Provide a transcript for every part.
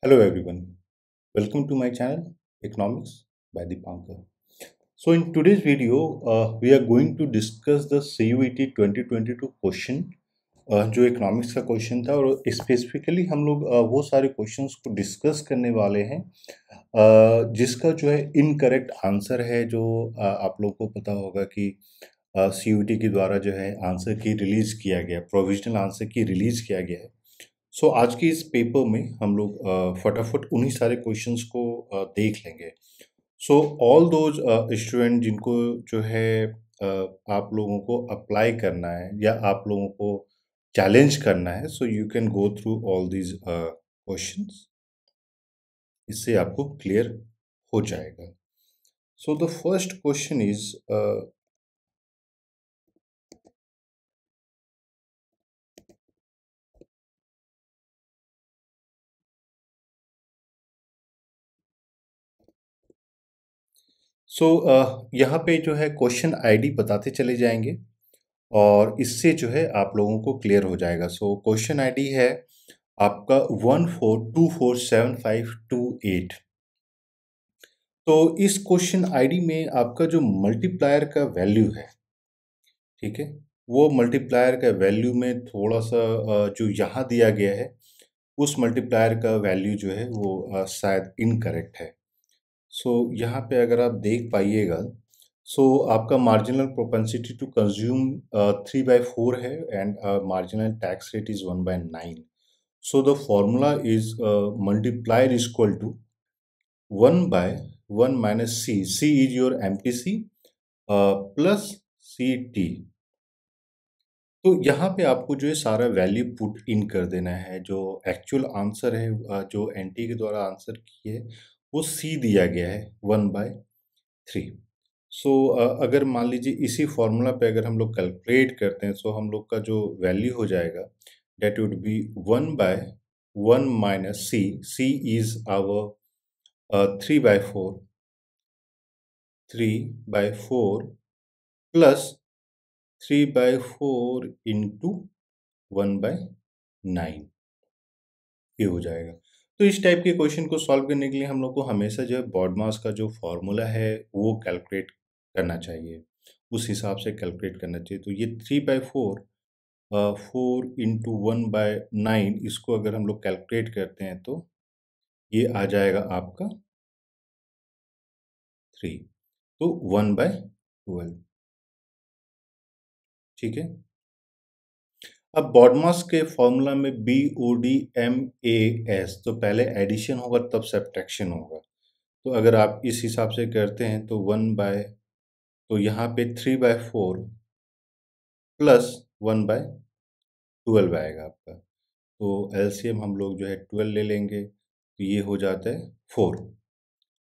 Hello everyone, welcome to my channel Economics by Dipankar. So in today's video, we are going to discuss the CUET 2022 question जो economics का question था और specifically हम लोग वो सारे क्वेश्चंस को डिस्कस करने वाले हैं जिसका जो है इनकरेक्ट आंसर है जो आप लोगों को पता होगा कि CUET के द्वारा जो है आंसर की रिलीज किया गया प्रोविजनल आंसर की रिलीज किया गया है। सो आज के इस पेपर में हम लोग फटाफट उन्हीं सारे क्वेश्चंस को देख लेंगे। सो ऑल दोज स्टूडेंट जिनको जो है आप लोगों को अप्लाई करना है या आप लोगों को चैलेंज करना है, so you can go through all these questions. इससे आपको क्लियर हो जाएगा। So the first question is यहाँ पे जो है क्वेश्चन आईडी बताते चले जाएंगे और इससे जो है आप लोगों को क्लियर हो जाएगा। सो क्वेश्चन आईडी है आपका 14247528। तो इस क्वेश्चन आईडी में आपका जो मल्टीप्लायर का वैल्यू है, ठीक है, वो मल्टीप्लायर का वैल्यू में थोड़ा सा जो यहाँ दिया गया है उस मल्टीप्लायर का वैल्यू जो है वो शायद इनकरेक्ट है। सो यहाँ पे अगर आप देख पाइएगा, सो आपका मार्जिनल प्रोपेंसिटी टू कंज्यूम 3/4 है and marginal tax rate is 1/9। So the formula is multiplier is equal to 1/1 minus C. C is your MTC plus C T. तो यहाँ पे आपको जो है सारा वैल्यू पुट इन कर देना है। जो एक्चुअल आंसर है जो एनटी के द्वारा आंसर किए वो सी दिया गया है 1/3। सो अगर मान लीजिए इसी फॉर्मूला पे अगर हम लोग कैलकुलेट करते हैं, सो हम लोग का जो वैल्यू हो जाएगा that would be 1/1 minus C. C is our 3/4 plus 3/4 into 1/9 ये हो जाएगा। तो इस टाइप के क्वेश्चन को सॉल्व करने के लिए हम लोग को हमेशा जो है बॉडमास का जो फॉर्मूला है वो कैलकुलेट करना चाहिए, उस हिसाब से कैलकुलेट करना चाहिए। तो ये 3/4 4 इंटू 1/9 इसको अगर हम लोग कैलकुलेट करते हैं तो ये आ जाएगा आपका 3, तो 1/12। ठीक है। अब बॉडमास के फॉर्मूला में BODMAS, तो पहले एडिशन होगा तब सब्ट्रैक्शन होगा। तो अगर आप इस हिसाब से करते हैं तो 1/, तो यहाँ पे 3/4 प्लस 1/12 आएगा आपका। तो एलसीएम हम लोग जो है 12 ले लेंगे तो ये हो जाता है 4।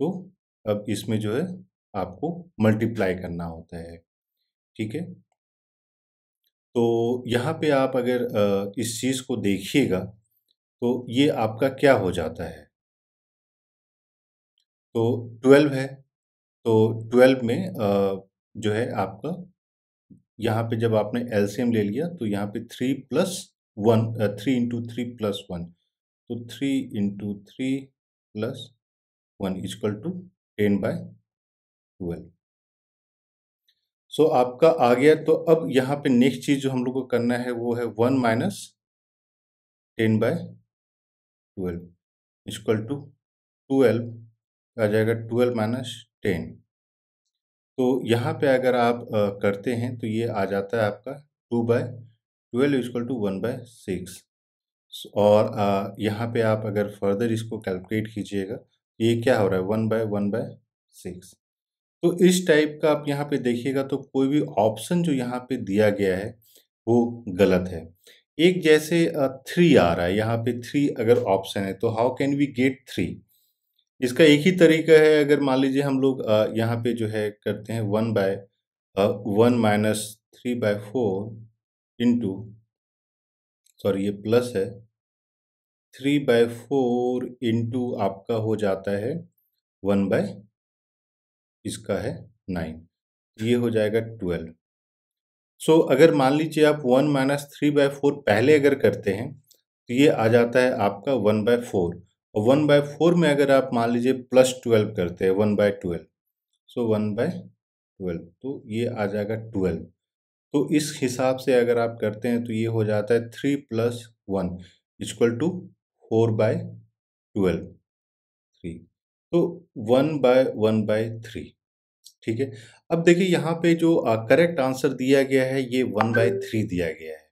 तो अब इसमें जो है आपको मल्टीप्लाई करना होता है। ठीक है। तो यहाँ पे आप अगर इस चीज़ को देखिएगा तो ये आपका क्या हो जाता है, तो 12 है। तो 12 में जो है आपका यहाँ पे जब आपने एलसीएम ले लिया तो यहाँ पे 3 प्लस 1, 3 इंटू 3 प्लस 1, तो 3 इंटू 3 प्लस 1 इक्वल टू 10/12। सो आपका आ गया। तो अब यहाँ पे नेक्स्ट चीज़ जो हम लोग को करना है वो है 1 माइनस 10/12 इक्वल टू 12 आ जाएगा 12 माइनस 10। तो यहाँ पे अगर आप करते हैं तो ये आ जाता है आपका 2/12 इक्वल टू 1/6। और यहाँ पे आप अगर फर्दर इसको कैलकुलेट कीजिएगा तो ये क्या हो रहा है 1/1/6। तो इस टाइप का आप यहाँ पे देखिएगा तो कोई भी ऑप्शन जो यहाँ पे दिया गया है वो गलत है। एक जैसे 3 आ रहा है, यहाँ पे 3 अगर ऑप्शन है तो हाउ कैन वी गेट 3? इसका एक ही तरीका है। अगर मान लीजिए हम लोग यहाँ पे जो है करते हैं 1/1 माइनस 3/4 इंटू, सॉरी ये प्लस है, 3/4 इंटू आपका हो जाता है 1 बाय, इसका है 9, ये हो जाएगा 12। सो अगर मान लीजिए आप 1 माइनस 3/4 पहले अगर करते हैं तो ये आ जाता है आपका 1/4 और 1/4 में अगर आप मान लीजिए +12 करते हैं 1/12, सो 1/12 तो ये आ जाएगा 12। तो इस हिसाब से अगर आप करते हैं तो ये हो जाता है 3 + 1 = 4/12 3। तो 1/1/3। ठीक है। अब देखिए यहाँ पे जो करेक्ट आंसर दिया गया है ये 1/3 दिया गया है,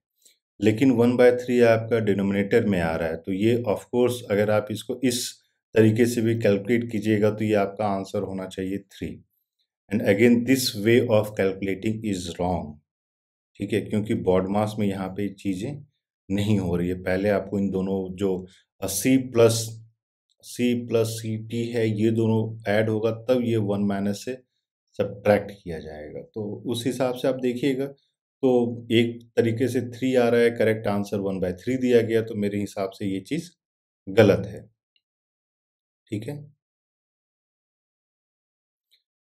लेकिन 1/3 आपका डिनोमिनेटर में आ रहा है, तो ये ऑफ कोर्स अगर आप इसको इस तरीके से भी कैलकुलेट कीजिएगा तो ये आपका आंसर होना चाहिए 3। And again this way of calculating is wrong. ठीक है, क्योंकि बॉड मास में यहाँ पे चीज़ें नहीं हो रही है। पहले आपको इन दोनों जो C+CT है ये दोनों ऐड होगा तब ये 1 माइनस से सब्ट्रैक्ट किया जाएगा। तो उस हिसाब से आप देखिएगा तो एक तरीके से 3 आ रहा है, करेक्ट आंसर 1/3 दिया गया, तो मेरे हिसाब से ये चीज़ गलत है। ठीक है।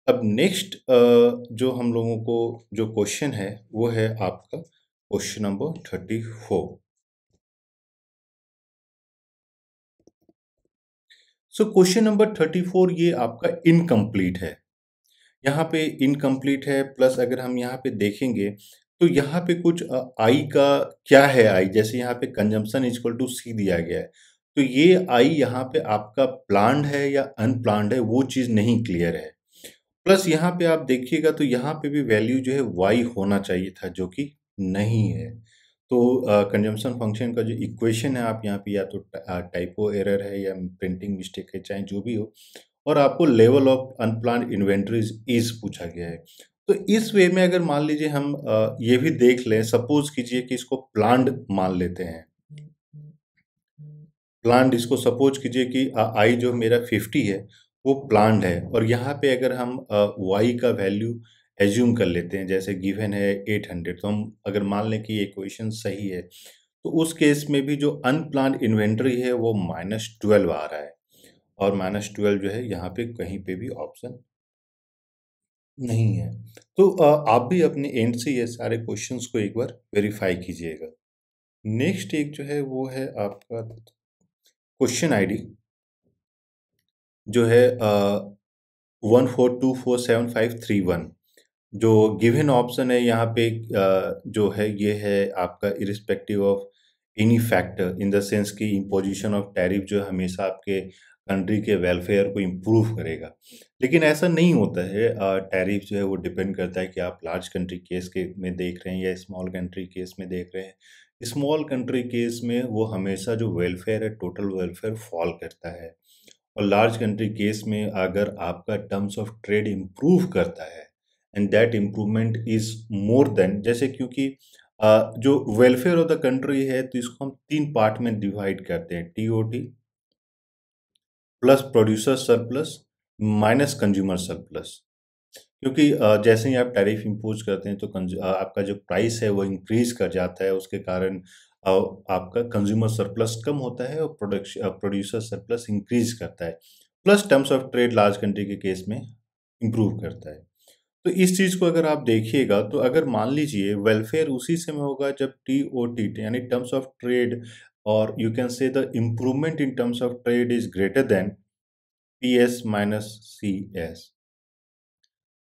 अब नेक्स्ट जो हम लोगों को जो क्वेश्चन है वो है आपका question number 34। So question number 34 ये आपका इनकम्प्लीट है। यहाँ पे इनकम्प्लीट है, प्लस अगर हम यहाँ पे देखेंगे तो यहाँ पे कुछ आई का क्या है आई, जैसे यहाँ पे कंजम्पशन इक्वल टू सी दिया गया है, तो ये आई यहाँ पे आपका प्लान्ड है या अनप्लान्ड है वो चीज़ नहीं क्लियर है। प्लस यहाँ पे आप देखिएगा तो यहाँ पे भी वैल्यू जो है वाई होना चाहिए था जो कि नहीं है। तो कंजम्पशन फंक्शन का जो इक्वेशन है आप यहाँ पे या तो टाइपो एरर है या प्रिंटिंग मिस्टेक है, चाहे जो भी हो, और आपको level of unplanned inventories is पूछा गया है। तो इस वे में अगर मान लीजिए हम ये भी देख लें, सपोज कीजिए कि इसको प्लान्ड मान लेते हैं। प्लान्ड इसको सपोज कीजिए कि आई जो मेरा 50 है वो प्लान्ड है, और यहाँ पे अगर हम वाई का वैल्यू एज्यूम कर लेते हैं, जैसे गिवन है 800, तो हम अगर मान लें कि ये इक्वेशन सही है तो उस केस में भी जो अनप्लान्ड इन्वेंटरी है वो -12 आ रहा है, और -12 जो है यहाँ पे कहीं पे भी ऑप्शन नहीं है। तो आप भी अपने एंड से ये सारे क्वेश्चंस को एक बार वेरीफाई कीजिएगा। नेक्स्ट एक जो है वो है आपका क्वेश्चन आईडी जो है 14247531। जो गिवन ऑप्शन है यहाँ पे जो है ये है आपका irrespective of any factor, in the sense कि इम्पोजिशन ऑफ टैरिफ जो है हमेशा आपके कंट्री के वेलफेयर को इम्प्रूव करेगा, लेकिन ऐसा नहीं होता है। टैरिफ जो है वो डिपेंड करता है कि आप लार्ज कंट्री केस के में देख रहे हैं या स्मॉल कंट्री केस में देख रहे हैं। स्मॉल कंट्री केस में वो हमेशा जो वेलफेयर है टोटल वेलफेयर फॉल करता है, और लार्ज कंट्री केस में अगर आपका टर्म्स ऑफ ट्रेड इम्प्रूव करता है and that improvement is more than, जैसे क्योंकि जो वेलफेयर ऑफ द कंट्री है तो इसको हम 3 पार्ट में डिवाइड करते हैं, TOT plus producer surplus minus consumer surplus. क्योंकि जैसे ही आप टैरिफ इम्पोज करते हैं तो आपका जो प्राइस है वो इंक्रीज कर जाता है, उसके कारण आपका कंज्यूमर सरप्लस कम होता है और प्रोड्यूसर सरप्लस इंक्रीज करता है, plus terms of trade large country के केस में इम्प्रूव करता है। तो इस चीज़ को अगर आप देखिएगा तो अगर मान लीजिए वेलफेयर उसी समय होगा जब टीओटी यानी टर्म्स ऑफ ट्रेड, और you can say the improvement in terms of trade is greater than PS minus CS.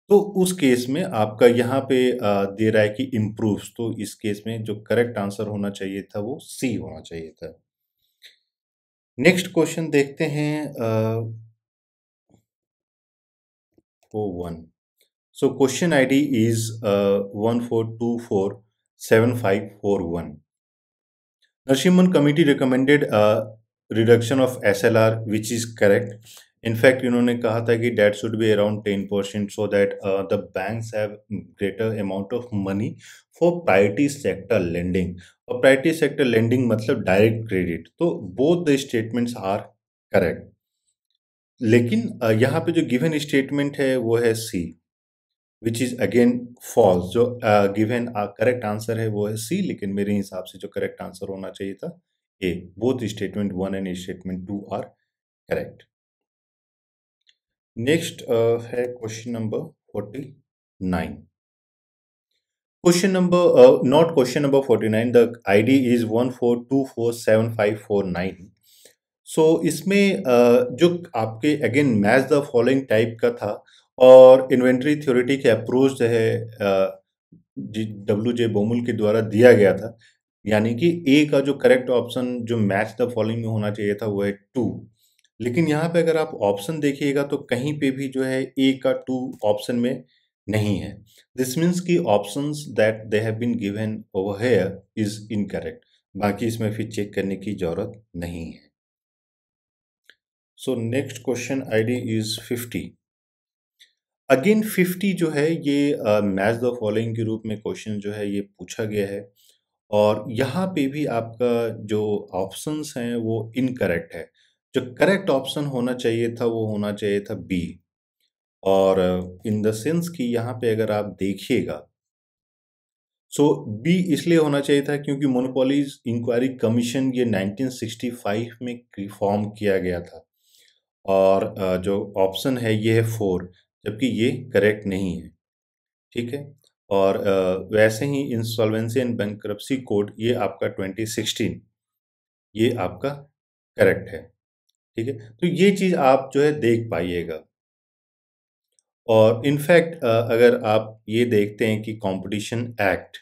तो उस केस में आपका यहाँ पे दे रहा है कि इम्प्रूव्स, तो इस केस में जो करेक्ट आंसर होना चाहिए था वो सी होना चाहिए था। नेक्स्ट क्वेश्चन देखते हैं O one. So question ID is 14247541। Narasimhan committee recommended a reduction of SLR, which is correct. In fact, इन्होंने कहा था कि that should be around 10% so that the banks have greater amount of money for priority sector lending. और priority sector lending मतलब direct credit. तो both the statements are correct. लेकिन यहाँ पे जो given statement है वो है C, which is again false. जो गिवन करेक्ट आंसर है वो है सी, लेकिन मेरे हिसाब से जो करेक्ट आंसर होना चाहिए था A. Both statement 1 and statement 2 are correct. Next है question number 49। Question number question number 49, the ID is 14247549। सो इसमें जो आपके again match the following type का था और इन्वेंटरी थ्योरेटी के अप्रोच जो है डब्ल्यू जे बोमुल के द्वारा दिया गया था, यानी कि ए का जो करेक्ट ऑप्शन जो मैच द फॉलोइंग में होना चाहिए था वो है टू। लेकिन यहाँ पे अगर आप ऑप्शन देखिएगा तो कहीं पे भी जो है ए का टू ऑप्शन में नहीं है। दिस मीन्स कि options that they have been given over here is incorrect. बाकी इसमें फिर चेक करने की जरूरत नहीं है। So next question ID is 50। Again 50 जो है ये मैच द फॉलोइंग के रूप में क्वेश्चन जो है ये पूछा गया है और यहाँ पे भी आपका जो ऑप्शंस हैं वो इनकरेक्ट है। जो करेक्ट ऑप्शन होना चाहिए था वो होना चाहिए था बी। और इन द सेंस कि यहाँ पे अगर आप देखिएगा सो बी इसलिए होना चाहिए था क्योंकि मोनोपोलीज इंक्वायरी कमीशन ये 1965 में फॉर्म किया गया था और जो ऑप्शन है ये है 4, जबकि ये करेक्ट नहीं है। ठीक है। और वैसे ही इंसॉल्वेंसी एंड बैंक्रप्सी कोड ये आपका 2016 ये आपका करेक्ट है। ठीक है। तो ये चीज़ आप जो है देख पाइएगा। और इनफैक्ट अगर आप ये देखते हैं कि कंपटीशन एक्ट,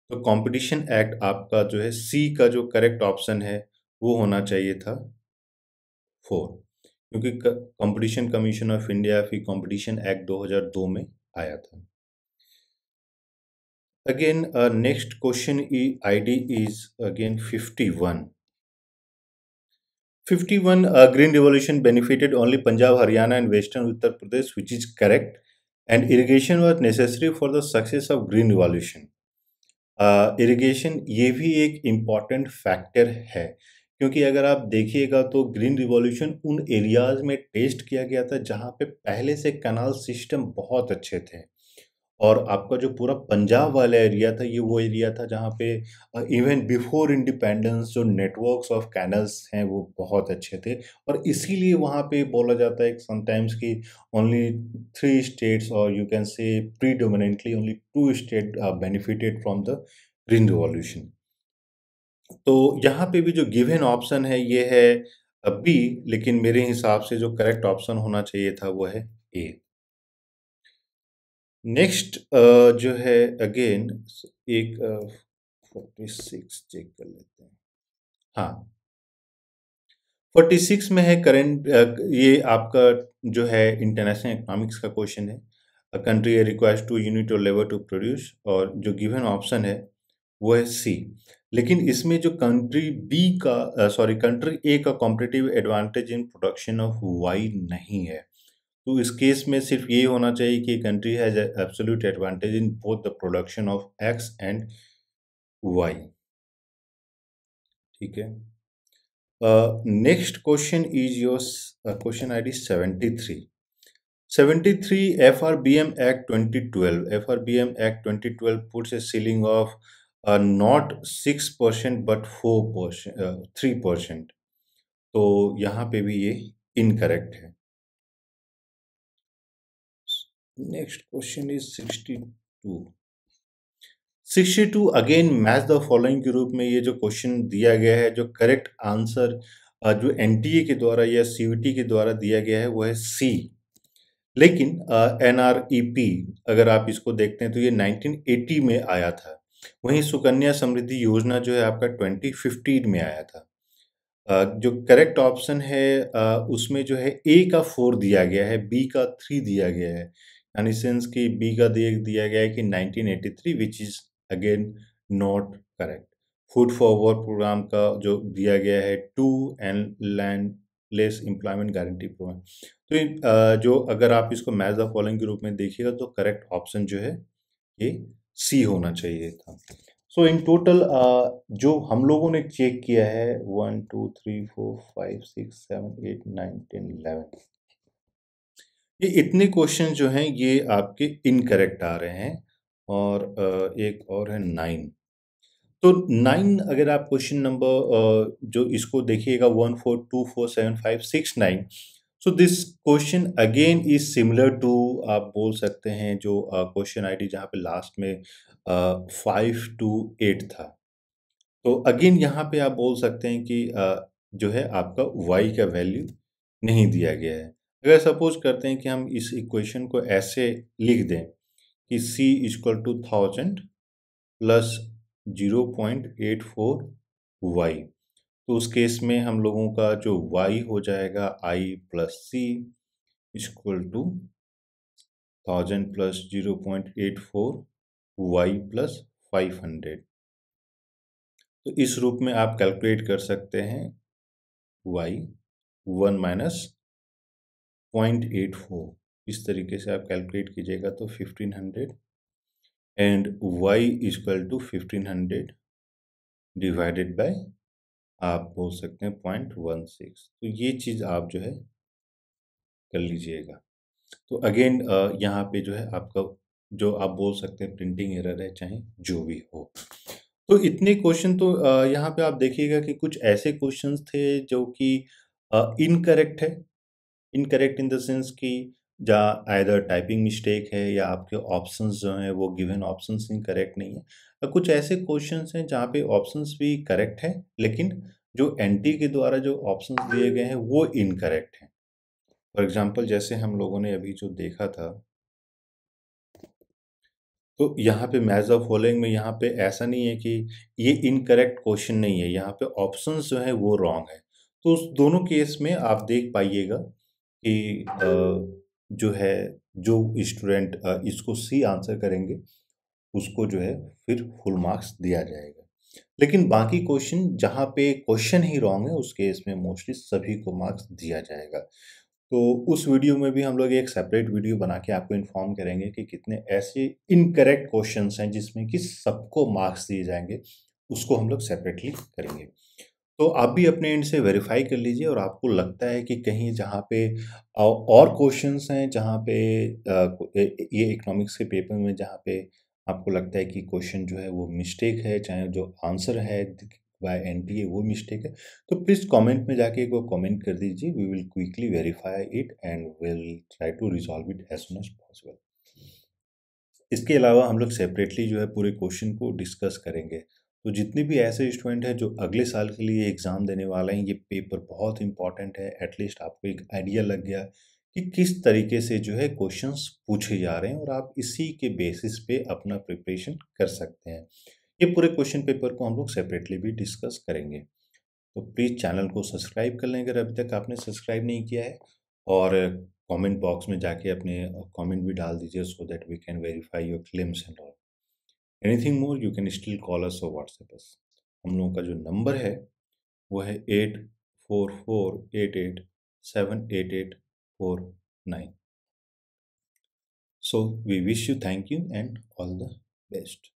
तो कंपटीशन एक्ट आपका जो है सी का जो करेक्ट ऑप्शन है वो होना चाहिए था 4, क्योंकि कंपटीशन कमीशन ऑफ इंडिया फिर कंपटीशन एक्ट 2002 में आया था। Again, next question ID is again 51. 51, Green Revolution benefited only Punjab, Haryana and Western Uttar Pradesh, which is correct. And irrigation was necessary for the success of Green Revolution. Irrigation ये भी एक important factor है, क्योंकि अगर आप देखिएगा तो green revolution उन एरियाज़ में टेस्ट किया गया था जहाँ पे पहले से कैनाल सिस्टम बहुत अच्छे थे। और आपका जो पूरा पंजाब वाला एरिया था ये वो एरिया था जहाँ पे इवन बिफोर इंडिपेंडेंस जो नेटवर्क्स ऑफ कैनल्स हैं वो बहुत अच्छे थे। और इसीलिए वहाँ पे बोला जाता है समटाइम्स कि ओनली 3 स्टेट्स और you can say predominantly only 2 state benefited from the green revolution. तो यहाँ पे भी जो गिवन ऑप्शन है ये है बी, लेकिन मेरे हिसाब से जो करेक्ट ऑप्शन होना चाहिए था वो है ए। नेक्स्ट जो है अगेन एक 46 चेक कर लेते हैं। हाँ, 46 में है करंट, ये आपका जो है इंटरनेशनल इकोनॉमिक्स का क्वेश्चन है। A country requires two unit और लेबर टू प्रोड्यूस, और जो गिवन ऑप्शन है वो है सी। लेकिन इसमें जो कंट्री बी का सॉरी कंट्री ए का competitive advantage in production of Y नहीं है। तो इस केस में सिर्फ ये होना चाहिए कि country has absolute advantage in both the production of X and Y. ठीक है। Next question is your question ID 73। 73 FRBM Act 2012, FRBM Act 2012 puts a ceiling of not 6% but 4%, 3%। तो यहाँ पे भी ये इनकरेक्ट है। Next question is 62। 62 again match the following के रूप में ये जो क्वेश्चन दिया गया है, जो करेक्ट आंसर जो एनटीए के द्वारा या सीयूटी के द्वारा दिया गया है वो है सी। लेकिन एनआरईपी अगर आप इसको देखते हैं तो ये 1980 में आया था। वहीं सुकन्या समृद्धि योजना जो है आपका 2015 में आया था। जो करेक्ट ऑप्शन है उसमें जो है ए का 4 दिया गया है, बी का 3 दिया गया है, यानी सेंस कि बी का दिया गया है कि 1983, which is again not correct. Food forward programme का जो दिया गया है 2 and landless employment guarantee programme. तो जो अगर आप इसको मैच द फॉलोइंग के रूप में देखिएगा तो करेक्ट ऑप्शन जो है ये सी होना चाहिए था। सो इन टोटल जो हम लोगों ने चेक किया है 1 2 3 4 5 6 7 8 9 10 11, ये इतने क्वेश्चन जो हैं ये आपके इनकरेक्ट आ रहे हैं। और एक और है 9। तो 9 अगर आप क्वेश्चन नंबर जो इसको देखिएगा 1 4 2 4 7 5 6 9, so this question again is similar to, आप बोल सकते हैं जो क्वेश्चन आईडी जहाँ पे लास्ट में 5 to 8 था। तो अगेन यहाँ पे आप बोल सकते हैं कि जो है आपका y का वैल्यू नहीं दिया गया है। अगर सपोज करते हैं कि हम इस इक्वेशन को ऐसे लिख दें कि c equal to 1000 plus 0.84 y, तो उस केस में हम लोगों का जो y हो जाएगा i plus c equal to 1000 plus 0.84 y plus 500। तो इस रूप में आप कैलकुलेट कर सकते हैं y 1 माइनस 0.84। इस तरीके से आप कैलकुलेट कीजिएगा तो 1500 and y equal to 1500 divided by आप बोल सकते हैं 0.16। तो ये चीज़ आप जो है कर लीजिएगा। तो अगेन यहाँ पे जो है आपका जो आप बोल सकते हैं प्रिंटिंग एरर है, चाहे जो भी हो। तो इतने क्वेश्चन तो यहाँ पे आप देखिएगा कि कुछ ऐसे क्वेश्चंस थे जो कि इनकरेक्ट है। इनकरेक्ट इन द सेंस कि जहाँ आइदर टाइपिंग मिस्टेक है या आपके ऑप्शंस जो हैं वो गिवन ऑप्शंस इनकरेक्ट नहीं है। कुछ ऐसे क्वेश्चंस हैं जहाँ पे ऑप्शंस भी करेक्ट हैं, लेकिन जो एनटी के द्वारा जो ऑप्शंस दिए गए हैं वो इनकरेक्ट हैं। फॉर एग्जांपल जैसे हम लोगों ने अभी जो देखा था, तो यहाँ पे मैच द फॉलोइंग में यहाँ पे ऐसा नहीं है कि ये इनकरेक्ट क्वेश्चन नहीं है, यहाँ पे ऑप्शंस जो है वो रॉन्ग है। तो उस दोनों केस में आप देख पाइएगा कि जो है जो स्टूडेंट इसको सी आंसर करेंगे उसको जो है फिर फुल मार्क्स दिया जाएगा। लेकिन बाकी क्वेश्चन जहाँ पे क्वेश्चन ही रॉन्ग है उस केस में मोस्टली सभी को मार्क्स दिया जाएगा। तो उस वीडियो में भी हम लोग एक सेपरेट वीडियो बना के आपको इन्फॉर्म करेंगे कि कितने ऐसे इनकरेक्ट क्वेश्चंस हैं जिसमें कि सबको मार्क्स दिए जाएंगे, उसको हम लोग सेपरेटली करेंगे। तो आप भी अपने एंड से वेरीफाई कर लीजिए और आपको लगता है कि कहीं जहाँ पे और क्वेश्चंस हैं जहाँ पे ये इकोनॉमिक्स के पेपर में जहाँ पे आपको लगता है कि क्वेश्चन जो है वो मिस्टेक है, चाहे जो आंसर है बाय एनटीए वो मिस्टेक है, तो प्लीज़ कमेंट में जाके एक बार कमेंट कर दीजिए। We will quickly verify it and will try to resolve it as soon as possible. इसके अलावा हम लोग सेपरेटली जो है पूरे क्वेश्चन को डिस्कस करेंगे। तो जितने भी ऐसे स्टूडेंट हैं जो अगले साल के लिए एग्ज़ाम देने वाले हैं, ये पेपर बहुत इंपॉर्टेंट है। एटलीस्ट आपको एक आइडिया लग गया कि किस तरीके से जो है क्वेश्चंस पूछे जा रहे हैं और आप इसी के बेसिस पे अपना प्रिपरेशन कर सकते हैं। ये पूरे क्वेश्चन पेपर को हम लोग सेपरेटली भी डिस्कस करेंगे। तो प्लीज़ चैनल को सब्सक्राइब कर लें अगर अभी तक आपने सब्सक्राइब नहीं किया है, और कमेंट बॉक्स में जाके अपने कमेंट भी डाल दीजिए so that we can verify your claims and all. Anything more you can still call us और व्हाट्सएप अस। हम लोगों का जो नंबर है वो है 8448878849। So we wish you thank you and all the best.